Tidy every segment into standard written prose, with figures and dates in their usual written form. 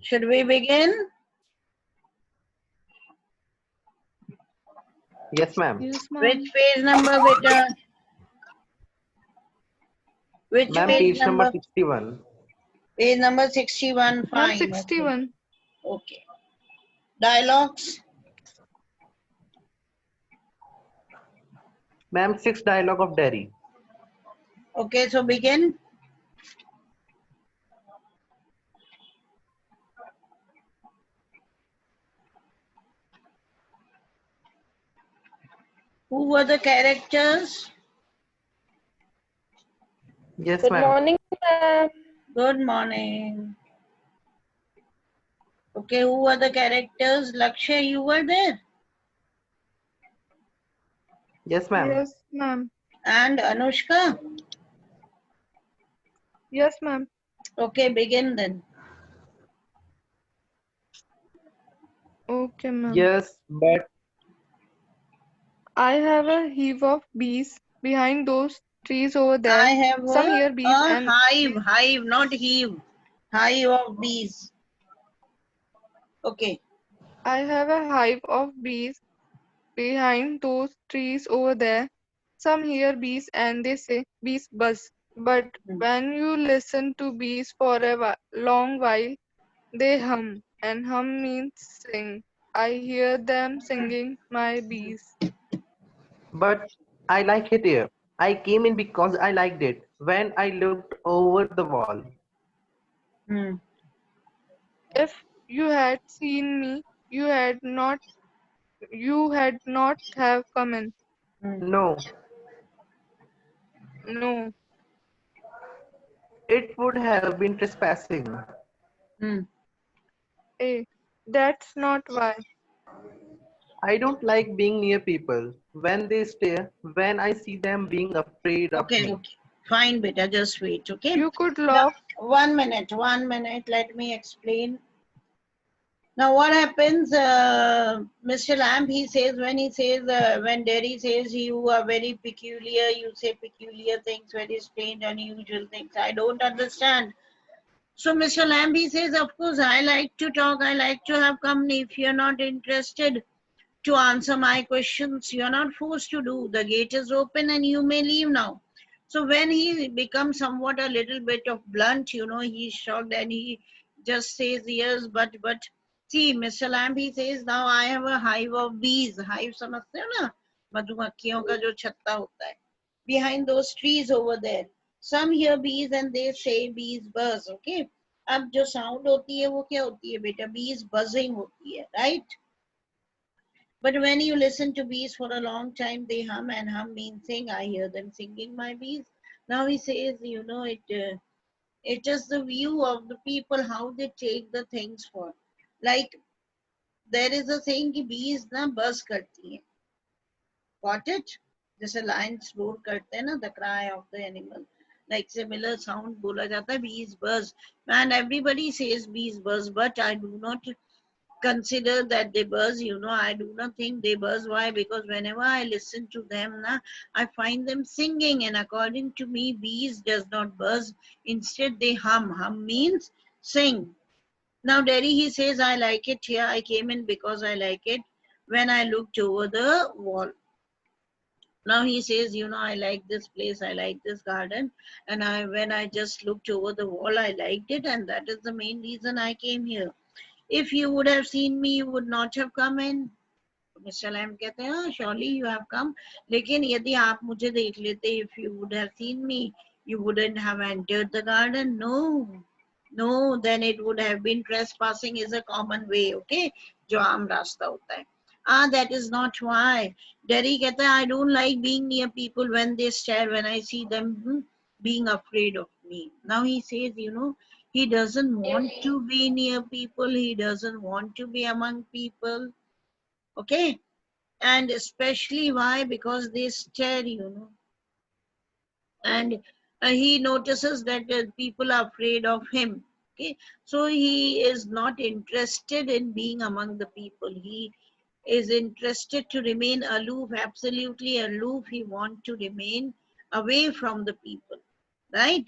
Should we begin? Yes, ma'am. Yes, ma'am. Which page number, beta? Which Ma'am, page page number number? 61. Page number 61. Ma'am, Fine. Okay. 61. Okay. Dialogues. Ma'am, 6 dialogue of Derry. Okay, so begin. Who were the characters? Yes, Good ma'am. morning, ma'am. Good morning. Okay, who were the characters? Lakshay, you were there? Yes, ma'am. Yes, ma'am. And Anushka? Yes, ma'am. Okay, begin then. Okay, ma'am. Yes, but I have a heap of bees behind those trees over there. I have Some here bees a and hive, not heave. Hive of bees. Okay. I have a hive of bees behind those trees over there. Some hear bees and they say bees buzz. But when you listen to bees for a long while, they hum, and hum means sing. I hear them singing my bees. but I like it here. I came in because I liked it. When I looked over the wall. Hmm. If you had seen me, you had not have come in. Hmm. No, No, it would have been trespassing. Hmm. eh, that's not why. I don't like being near people. When they stare, when I see them being afraid of Okay, me. okay. Fine, beta, just wait, okay? You could Now, laugh. 1 minute, let me explain. Now, what happens, Mr. Lamb, he says, when Derry says you are very peculiar, you say peculiar things, very strange, unusual things. I don't understand. So, Mr. Lamb, he says, of course, I like to talk, I like to have company. If you're not interested to answer my questions, you're not forced to do. The gate is open and you may leave now. So when he becomes somewhat a little bit of blunt, he's shocked and he just says yes, but see, Mr. Lamb, he says, now I have a hive of bees. Hive समझते हो ना? मधुमक्खियों का जो छत्ता होता है. Behind those trees over there. Some hear bees and they say bees buzz, okay? अब जो sound होती है वो क्या होती है बेटा? Bees buzzing होती है, right? But when you listen to bees for a long time, they hum, and hum means sing. I hear them singing my bees. Now he says, it is the view of the people, how they take the things for. Like, there is a saying कि bees ना buzz करती हैं. Got it? जैसे lions roar करते हैं ना, the cry of the animal. Like similar sound बोला जाता है, bees buzz. And everybody says bees buzz, but I do not consider that they buzz. I do not think they buzz. Why? Because whenever I listen to them, I find them singing, and according to me, bees does not buzz. Instead, they hum. Hum means sing. Now, Derry, he says, I like it here. I came in because I like it when I looked over the wall. Now he says, I like this place, I like this garden, and when I just looked over the wall, I liked it, and that is the main reason I came here. If you would have seen me, you would not have come in. Mr. Lam कहते हैं, surely you have come. लेकिन यदि आप मुझे देख लेते, if you would have seen me, you wouldn't have entered the garden. No, then it would have been trespassing is a common way, okay? जो आम रास्ता होता है. That is not why. Derry कहता है, I don't like being near people when they stare, when I see them being afraid of me. Now he says, he doesn't want to be near people. He doesn't want to be among people. Okay. And especially why? Because they stare, And he notices that people are afraid of him. Okay. So he is not interested in being among the people. He is interested to remain aloof, absolutely aloof. He wants to remain away from the people. Right?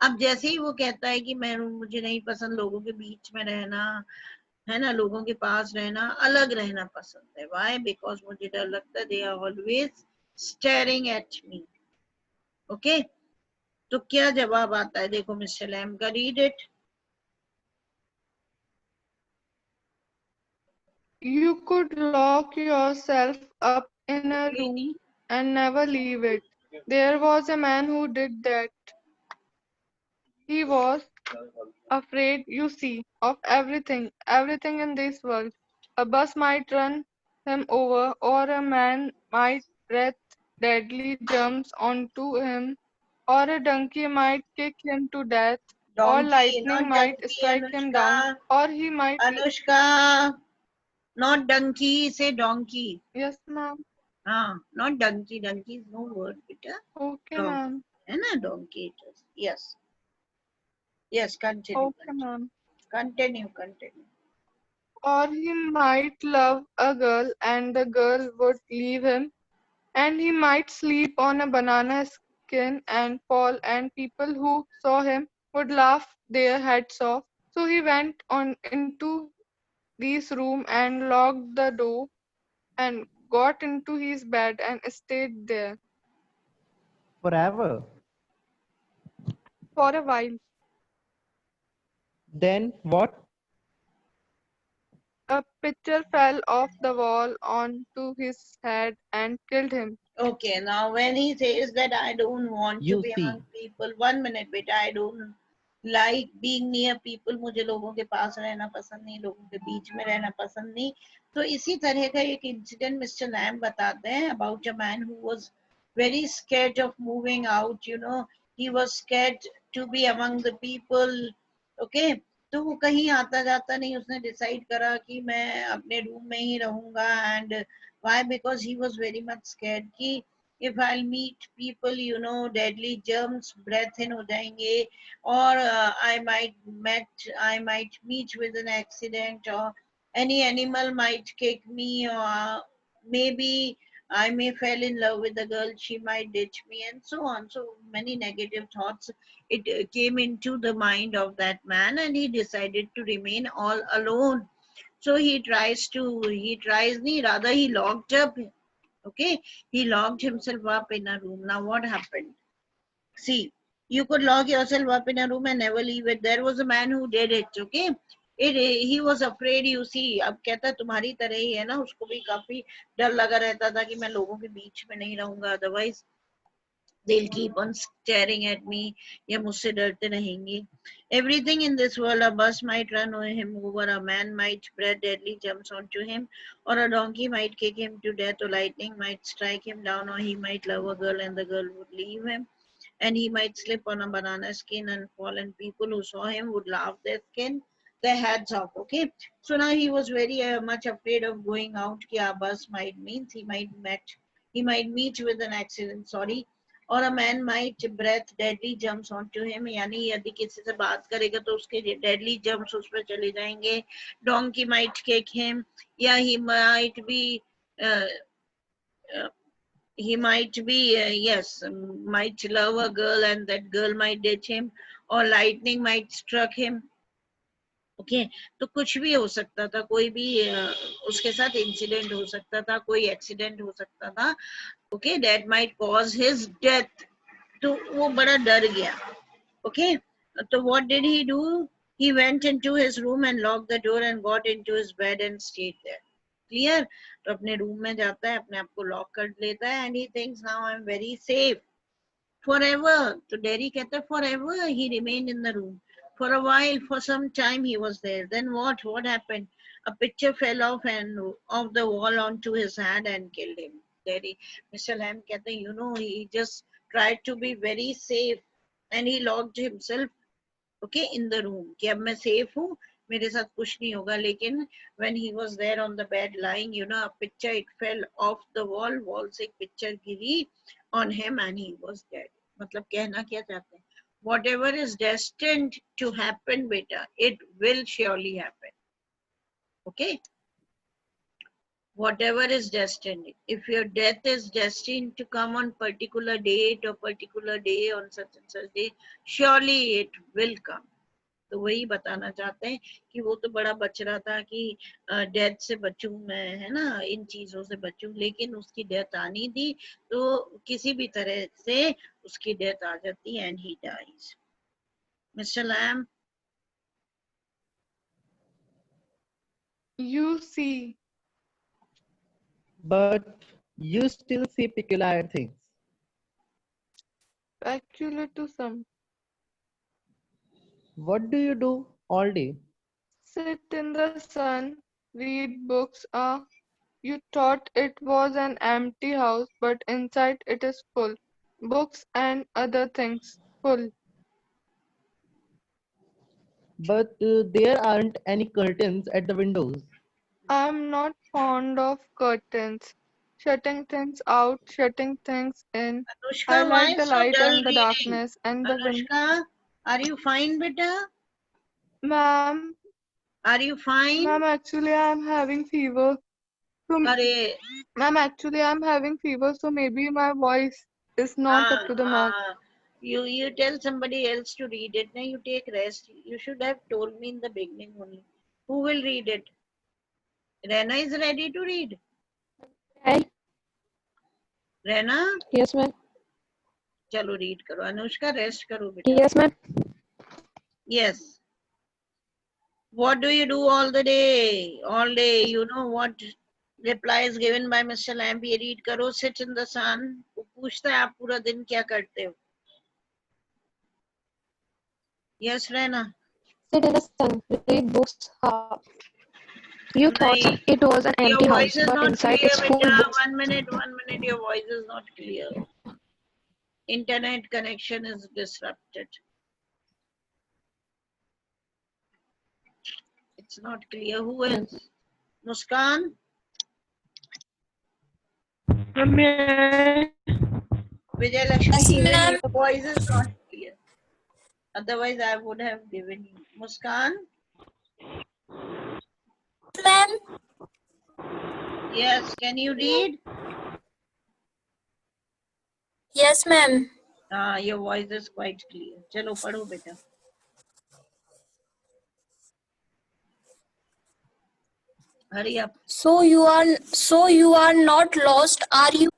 अब जैसे ही वो कहता है कि मैं मुझे नहीं पसंद लोगों के बीच में रहना, है ना, लोगों के पास रहना, अलग रहना पसंद है। वाई? बिकॉज मुझे डर लगता है they are always staring at me. Okay, तो क्या जवाब आता है? देखो मिस्टर लैम का, read it. You could lock yourself up in a room and never leave it. There was a man who did that. He was afraid, you see, of everything, everything in this world. A bus might run him over, or a man might breathe deadly germs onto him, or a donkey might kick him to death, or donkey, lightning not might dunky, strike him Anushka, down, or he might. Anushka, not dunky, से donkey. Yes, ma'am. हाँ, not dunky, dunky is no word बेटा, Okay, donkey ma'am. है ना, donkey it is. Yes, yes, continue, Okay, ma'am. Continue, continue. Or he might love a girl and the girl would leave him, and he might sleep on a banana skin and fall, and people who saw him would laugh their heads off. So he went on into this room and locked the door and got into his bed and stayed there Forever. for a while. Then what? A picture fell off the wall onto his head and killed him. Okay, now when he says that I don't want to You be see. among people, 1 minute बेटा, I don't like being near people, मुझे लोगों के पास रहना पसंद नहीं, लोगों के बीच में रहना पसंद नहीं। तो इसी तरह का एक इंसिडेंट मिस्टर लैम बताते हैं about a man who was very scared of moving out, you know, he was scared to be among the people. Okay, तो वो कहीं आता जाता नहीं, उसने डिसाइड करा कि मैं अपने रूम में ही रहूंगा। And why? Because he was very much scared कि if I'll meet people, you know, deadly germs breath in हो जाएंगे, or I might meet with an accident, or any animal might kick me, or maybe I may fall in love with a girl, she might ditch me, and so on. So many negative thoughts it came into the mind of that man, and he decided to remain all alone. So he tries me, rather he locked up. Okay, he locked himself up in a room. Now what happened? See, you could lock yourself up in a room and never leave it. There was a man who did it. Okay, he was afraid, you see। अब कहता तुम्हारी तरह ही है ना, उसको भी काफी डर लगा रहता था कि मैं लोगों के बीच में नहीं रहूंगा, otherwise they'll keep on staring at me, या मुझसे डरते रहेंगे। Everything in this world, a bus might run him over, a man might spread deadly germs onto him, or a donkey might kick him to death, or lightning might strike him down, or he might love a girl and the girl would leave him, and he might slip on a banana skin and fall, and people who saw him would laugh their heads off. Okay, so now he was very much afraid of going out कि a bus might means he might meet with an accident, sorry, or a man might breath deadly germs onto him, यानी यदि किसी से बात करेगा तो उसके deadly germs उस पर चले जाएंगे। Donkey might kick him, या he might be uh, uh, yes, might love a girl and that girl might ditch him, or lightning might struck him. Okay, तो कुछ भी हो सकता था, कोई भी उसके साथ इंसिडेंट हो सकता था, कोई एक्सीडेंट हो सकता था। Okay, that might cause his death. तो वो बड़ा डर गया। ओके, तो what did he do? he went into his room and locked the door and got into his bed and stayed there. Clear? तो अपने रूम में जाता है, अपने आप को लॉक कर लेता है, and he thinks now I'm very safe forever. तो डेरी कहता है forever he remained in the room. For a while, for some time he was there. Then what happened? A picture fell off the wall onto his hand and killed him. Derry, Mr. Lamb कहते हैं, you know, he just tried to be very safe and he locked himself, okay, in the room कि अब मैं safe हूँ, मेरे साथ कुछ नहीं होगा। लेकिन when he was there on the bed lying, you know, a picture it fell off the wall से एक picture Giri on him and he was dead. मतलब कहना क्या चाहते हैं? Whatever is destined to happen, beta, it will surely happen. Okay. whatever is destined. If your death is destined to come on particular date or particular day on such and such day, surely it will come. तो वही बताना चाहते हैं कि वो तो बड़ा बच रहा था कि डेथ से बचूं मैं, है ना, इन चीजों से बचूं, लेकिन उसकी डेथ आनी थी तो किसी भी तरह से उसकी डेथ आ जाती and he dies. Mister Lam. You see. But you still see peculiar things. Peculiar to some. What do you do all day? Sit in the sun, read books. Ah, you thought it was an empty house, but inside it is full. Books and other things. Full. But there aren't any curtains at the windows. I'm not fond of curtains. Shutting things out, shutting things in. I Anushka, like why the so light dull and the reading? darkness and the wind. Anushka, are you fine, beta? Ma'am, Are you fine? ma'am, actually I'm having fever. So, Arey, ma'am, actually I'm having fever, so maybe my voice is not up to the mark. you tell somebody else to read it. Now you take rest. You should have told me in the beginning only. Who will read it? Rena is ready to read. Hi. Rena, Yes, ma'am. chalo read karo. Anushka, rest karo beta. Yes, ma'am. Yes. What do you do all the day? All day. You know what reply is given by Mr. Lamb. ये read करो. Sit in the sun. वो पूछता है आप पूरा दिन क्या करते हो? Yes, Rena. Sit in the sun, read books. You thought नहीं, it was an your empty voice house, is but not inside clear, it's full beta. books. 1 minute, 1 minute. Your voice is not clear. Internet connection is disrupted. It's not clear. Who else? Muskan? Vijay Lakshmi, even your voice is not clear. Otherwise, I would have given you. Muskan? Ma'am. Yes, can you read? Yes, ma'am. Your voice is quite clear. Chalo, padho beta. Hurry up. So you are not lost, are you?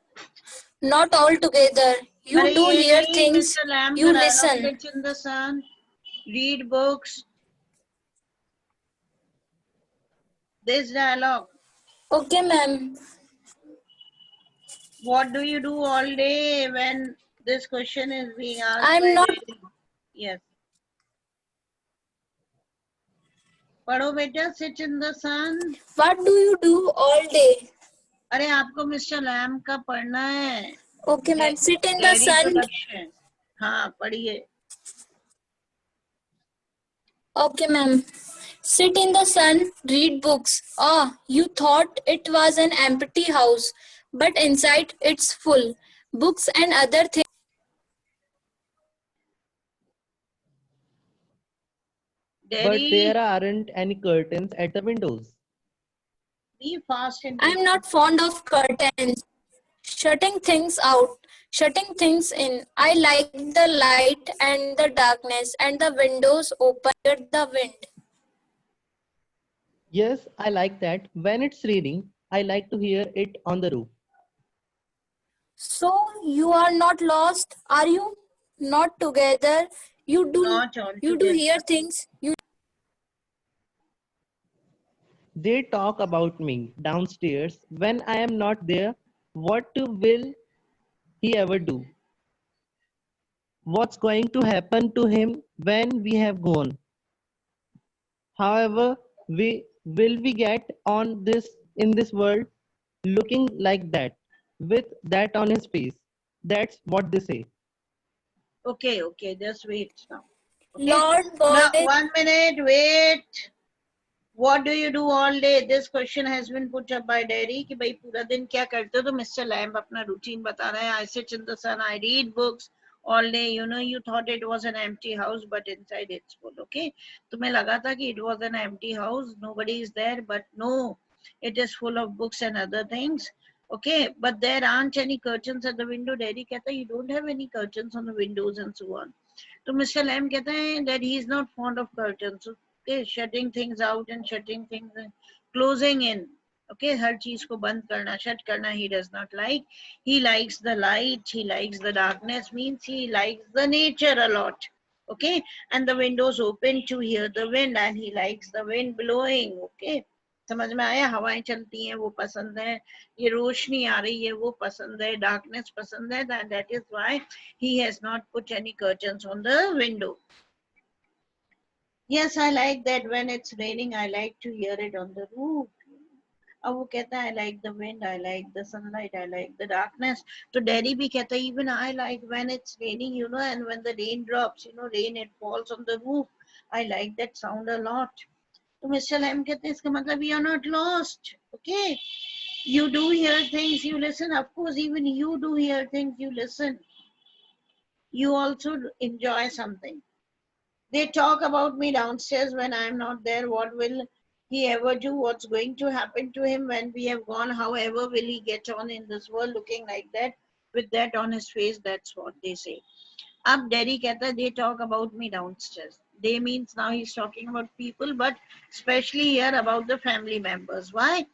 Not altogether. You Arey, do ye hear nahi, things. Mr. Lamb, You the dialogue listen. sits in the sun. Read books. This dialogue. Okay, ma'am. What do you do all day when this question is being asked I'm by not. Daddy? Yes. पढ़ो बेटा, sit in the sun. What do you do all day? अरे आपको mister Lam का पढ़ना है. Okay, ma'am. Sit in the Daddy sun. production. हाँ पढ़िए. Okay, ma'am. Sit in the sun, read books. Ah, you thought it was an empty house, but inside it's full. Books and other things. But Daddy, there aren't any curtains at the windows. be fast and I'm not fond of curtains. Shutting things out, shutting things in. I like the light and the darkness and the windows open to the wind. Yes, I like that. When it's reading, I like to hear it on the roof. So you are not lost, are you? Not together. You do not all you do together. hear things. You They talk about me downstairs when I am not there. What will he ever do? What's going to happen to him when we have gone? However, we get on this in this world looking like that with that on his face. That's what they say. Okay, just wait now. Okay? Lord Now, God 1 minute, wait. What do you do all day? This question has been put up by Daddy कि भाई पूरा दिन क्या करते हो? तो Mr. Lamb अपना routine बता रहा है. I sit in the sun, I read books all day. You know, you thought it was an empty house, but inside it's full. Okay? तुम्हें लगा था कि it was an empty house, nobody is there, but no. It is full of books and other things. Okay, but there aren't any curtains at the window. Daddy कहता है you don't have any curtains on the windows and so on. So Mr. Lamb कहता है that he is not fond of curtains. Okay, shutting things out and shutting things in, closing in. Okay, हर चीज को बंद करना, shut करना he does not like. He likes the light, he likes the darkness, means he likes the nature a lot. Okay, and the windows open to hear the wind, and he likes the wind blowing. Okay, समझ में आया? हवाएं चलती हैं वो पसंद है, ये रोशनी आ रही है वो पसंद है, darkness पसंद है, that is why he has not put any curtains on the window. Yes, I like that when it's raining, I like to hear it on the roof. अब वो कहता है I like the wind, I like the sunlight, I like the darkness. तो daddy भी कहता है even I like when it's raining, you know, and when the rain drops, you know, rain it falls on the roof. I like that sound a lot. तो Mr Lam कहते हैं इसका मतलब you are not lost. Okay, you do hear things, you listen. Of course, even you do hear things, you listen. You also enjoy something. They talk about me downstairs when I'm not there. What will he ever do? What's going to happen to him when we have gone? However, will he get on in this world looking like that, with that on his face? That's what they say. Ab Daddy कहता they talk about me downstairs. They means now he's talking about people, but especially here about the family members. Why?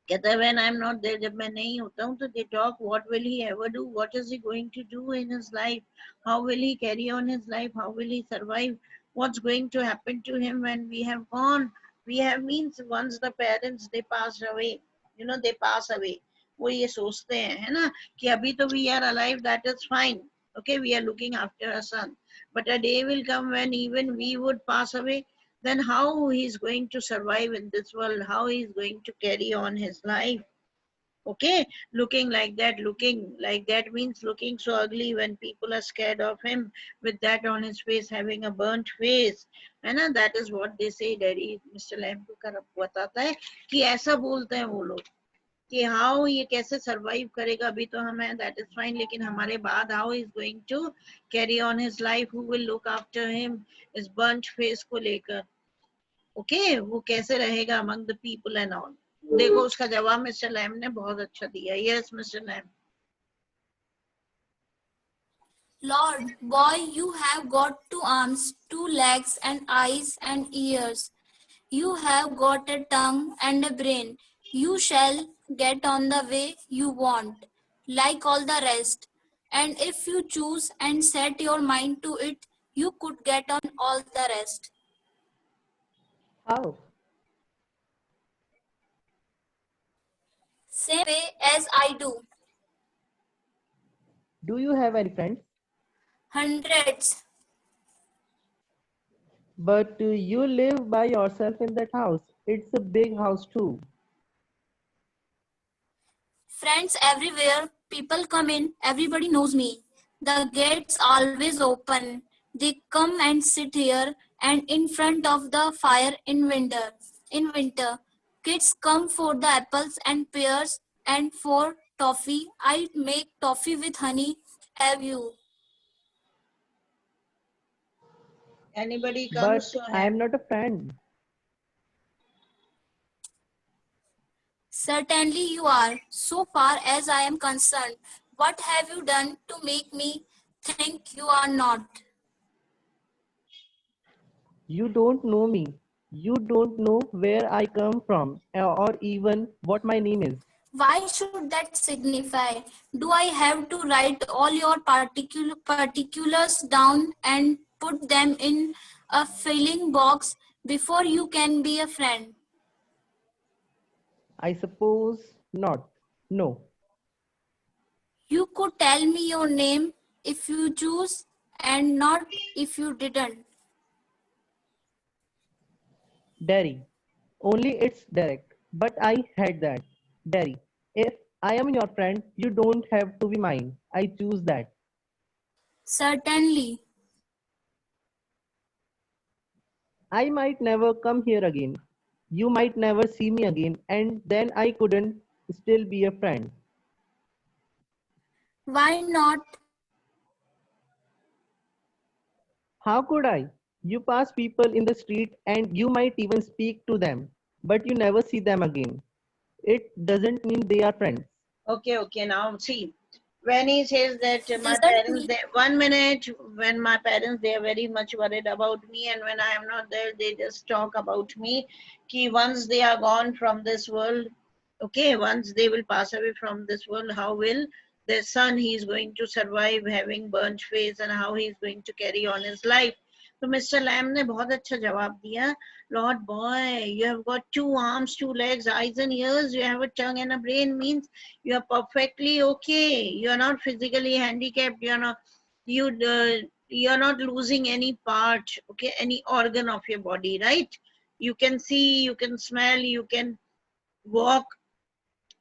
कहता है when I'm not there, जब मैं नहीं होता हूँ, तो they talk what will he ever do, what is he going to do in his life, how will he carry on his life, how will he survive, what's going to happen to him when we have gone. We have means once the parents they pass away, you know, they pass away. वो ये सोचते हैं है ना कि अभी तो we are alive, that is fine. Okay, we are looking after our son, but a day will come when even we would pass away. Then how he's going to survive in this world, how he's going to carry on his life. Okay, looking like that means looking so ugly when people are scared of him, with that on his face, having a burnt face. And that is what they say. Daddy Mr. Lamb बताता है कि ऐसा बोलते हैं वो लोग कि how ये कैसे survive करेगा, अभी तो हम हैं, that is fine, लेकिन हमारे बाद how he is going to carry on his life, who will look after him, his burnt face को लेकर. ओके, वो कैसे रहेगा among the people and all. देखो उसका जवाब मिस्टर लैम ने बहुत अच्छा दिया. Yes mister Lam. Lord, boy, you have got 2 arms, 2 legs, and eyes and ears. You have got a tongue and a brain. You shall get on the way you want, like all the rest. And if you choose and set your mind to it, you could get on all the rest. How? Same way as I do. Do you have any friends? Hundreds. But you live by yourself in that house. It's a big house too. Friends everywhere. People come in. Everybody knows me. The gates always open. They come and sit here and in front of the fire in winter. In winter, kids come for the apples and pears and for toffee. I make toffee with honey. Have you? Anybody But comes to I have. am not a friend. Certainly you are. So far as I am concerned, what have you done to make me think you are not? You don't know me. You don't know where I come from or even what my name is. Why should that signify? Do I have to write all your particulars down and put them in a filling box before you can be a friend? I suppose not. No. You could tell me your name if you choose and not if you didn't. Derry. Only it's direct. But I had that. Derry. If I am your friend, you don't have to be mine. I choose that. Certainly. I might never come here again. You might never see me again, and then I couldn't still be a friend. Why not? How could I? You pass people in the street and you might even speak to them. but you never see them again. It doesn't mean they are friends. Okay, now see, when he says that my Doesn't parents, mean they, 1 minute, when my parents, they are very much worried about me, and when I am not there, they just talk about me. Ki once they are gone from this world, okay, once they will pass away from this world, how will their son, he is going to survive having burnt face, and how he is going to carry on his life. तो Mr Lam ने बहुत अच्छा जवाब दिया. Lord boy, you have got 2 arms, 2 legs, eyes and ears, you have a tongue and a brain, means you are perfectly okay. You are not physically handicapped. You are not, you are not losing any part, okay, any organ of your body, right? You can see, you can smell, you can walk,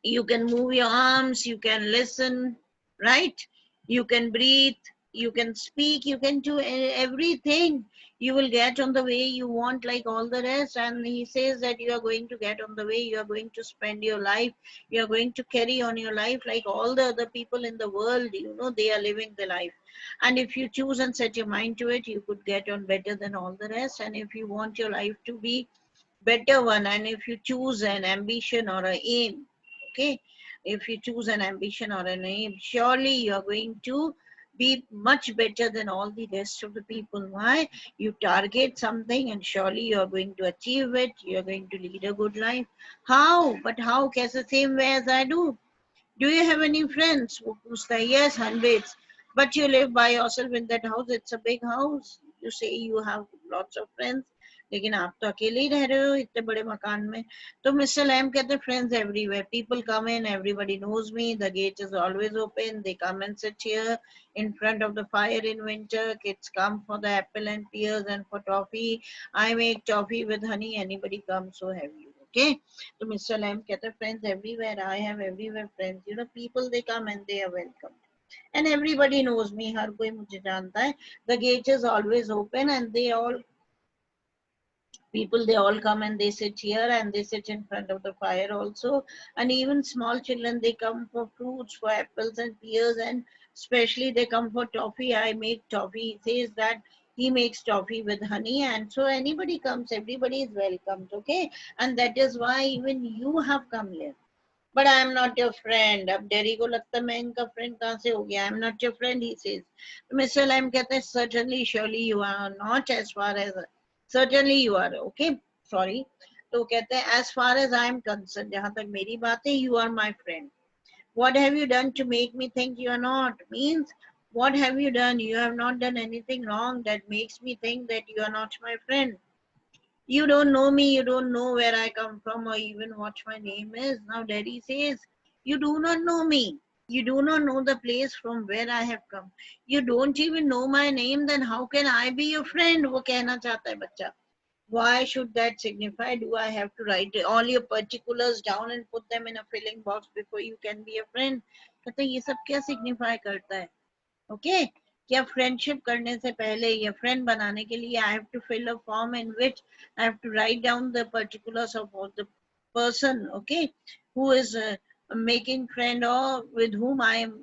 you can move your arms, you can listen, right? You can breathe, you can speak, you can do everything. You will get on the way you want, like all the rest. And he says that you are going to get on the way, you are going to spend your life, you are going to carry on your life like all the other people in the world, they are living the life. And if you choose and set your mind to it, you could get on better than all the rest. And if you want your life to be better one, and if you choose an ambition or an aim, okay, if you choose an ambition or an aim, surely you are going to be much better than all the rest of the people. Why? You target something and surely you are going to achieve it, you are going to lead a good life. How? But how? Kaise? The same way as I do you have any friends? वो पूछता है. Yes, hundreds. But you live by yourself in that house. It's a big house. You say you have lots of friends. लेकिन आप तो अकेले ही रह रहे हो इतने बड़े मकान में. तो मिस्टर लैम कहते, friends everywhere. People come in, everybody knows me. The gate is always open. They come and sit here in front of the fire in winter. Kids come for the apple and pears and for toffee. I make toffee with honey. Anybody comes, so have you. Okay. So Mr. Lamb कहता, friends everywhere. I have everywhere friends. People they come and they are welcome. And everybody knows me. हर कोई मुझे जानता है. The gate is always open and people, they all come and they sit here and they sit in front of the fire also. And even small children, they come for fruits, for apples and pears, and especially they come for toffee. I make toffee. He says that he makes toffee with honey, and so anybody comes, everybody is welcomed, okay? And that is why even you have come here. But I am not your friend. अब dairy को लगता मैं इनका friend कहाँ से हो गया? I am not your friend, he says. Mr. Lam कहते हैं, certainly, surely you are not, as far as certainly you are, okay? Sorry. तो कहते हैं, as far as I am concerned, जहाँ तक मेरी बात है, you are my friend. What have you done to make me think you are not? Means, what have you done? You have not done anything wrong that makes me think that you are not my friend. You don't know me, you don't know where I come from or even what my name is. Now Daddy says, you do not know me. You do not know the place from where I have come. You don't even know my name, then how can I be your friend? वो कहना चाहता है बच्चा. Why should that signify? Do I have to write all your particulars down and put them in a filling box before you can be a friend? कहते हैं, ये सब क्या signify करता है? Okay? क्या फ्रेंडशिप करने से पहले या फ्रेंड बनाने के लिए I have to fill a form in which I have to write down the particulars of the person, okay, who is making friend or with whom I am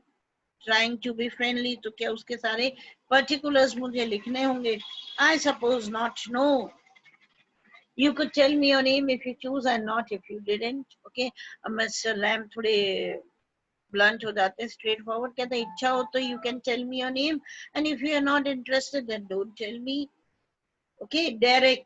trying to be friendly. तो क्या उसके सारे particulars मुझे लिखने होंगे? I suppose not. No, you could tell me your name if you choose and not if you didn't, okay? Mr. Lamb थोड़े blunt हो जाते हैं, straight forward. कहते हैं, इच्छा हो तो you can tell me your name, and if you are not interested then don't tell me, okay? Derek,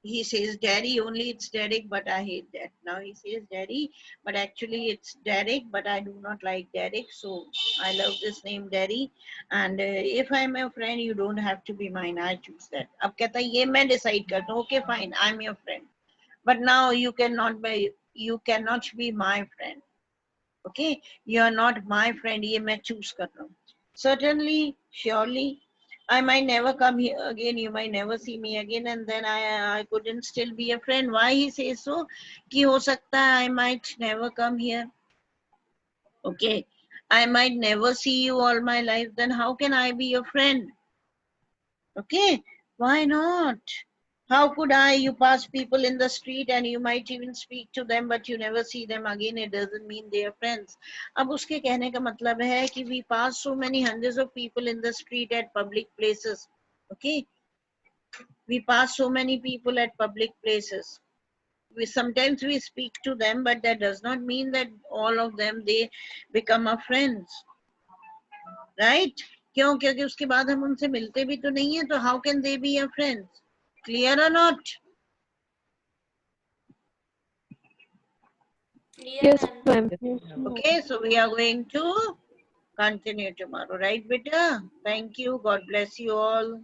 he says Daddy only, it's Derek, but I hate that. Now he says Daddy, but actually it's Derek, but I do not like Derek, so I love this name Daddy. And if I'm your friend, you don't have to be mine, I choose that. अब कहता है, ये मैं decide करता हूँ, okay fine, I'm your friend, but now you cannot be my friend. Okay, you are not my friend, ये मैं choose कर रहा हूँ. Certainly, surely, I might never come here again, you might never see me again, and then I couldn't still be a friend. Why he says so? कि हो सकता है I might never come here. Okay, I might never see you all my life, then how can I be your friend? Okay, why not? How could you pass people in the street and you might even speak to them, but you never see them again. It doesn't mean they are friends. अब उसके कहने का मतलब है कि we pass so many hundreds of people in the street at public places. Okay, we pass so many people at public places. sometimes we speak to them, but that does not mean that all of them they become our friends, right? क्यों? क्योंकि उसके बाद हम उनसे मिलते भी तो नहीं है, तो how can they be your friends? Clear or not? Yes, ma'am. Okay, so we are going to continue tomorrow, right, beta? Thank you. God bless you all.